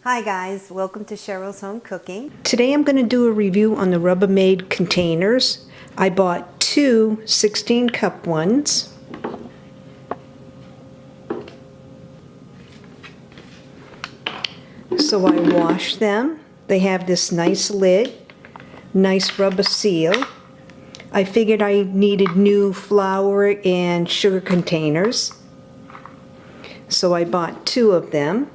Hi guys, welcome to Cheryl's Home Cooking. Today I'm going to do a review on the Rubbermaid containers. I bought two 16 cup ones. So I washed them. They have this nice lid, nice rubber seal. I figured I needed new flour and sugar containers. So I bought two of them.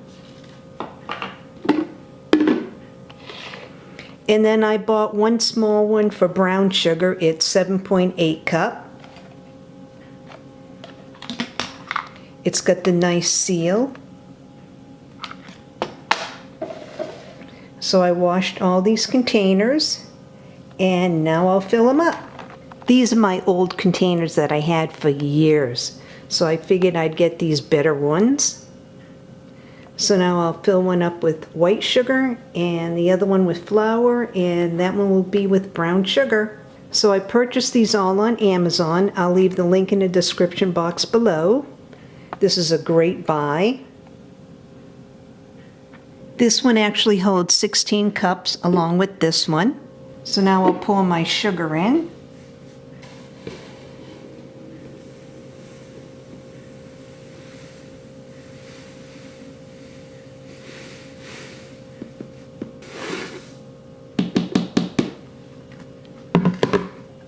And then I bought one small one for brown sugar. It's 7.8 cup. It's got the nice seal. So I washed all these containers and now I'll fill them up. These are my old containers that I had for years. So I figured I'd get these better ones. So now I'll fill one up with white sugar and the other one with flour, and that one will be with brown sugar. So I purchased these all on Amazon. I'll leave the link in the description box below. This is a great buy. This one actually holds 16 cups along with this one. So now I'll pour my sugar in.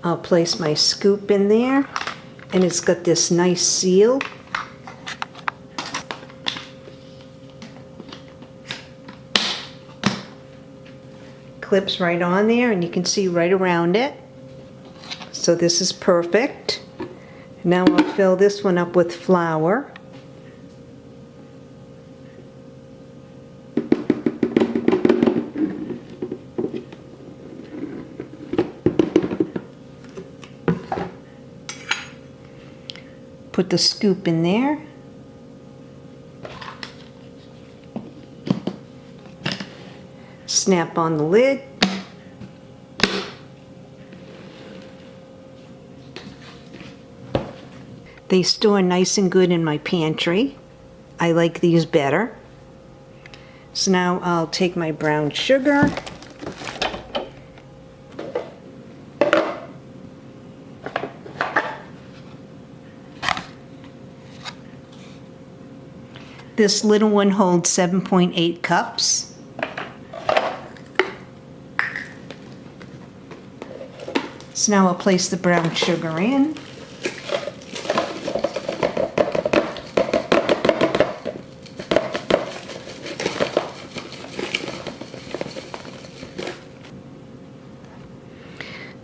I'll place my scoop in there, and it's got this nice seal. Clips right on there, and you can see right around it. So this is perfect. Now I'll fill this one up with flour. Put the scoop in there. Snap on the lid. They store nice and good in my pantry. I like these better. So now I'll take my brown sugar. This little one holds 7.8 cups. So now I'll place the brown sugar in.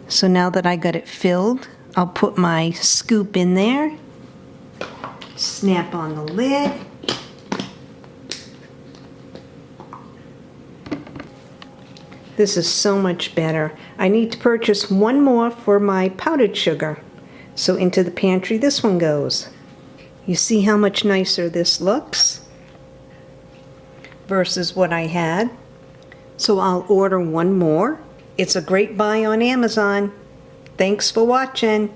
So now that I got it filled, I'll put my scoop in there. Snap on the lid. This is so much better. I need to purchase one more for my powdered sugar. So into the pantry this one goes. You see how much nicer this looks versus what I had. So I'll order one more. It's a great buy on Amazon. Thanks for watching.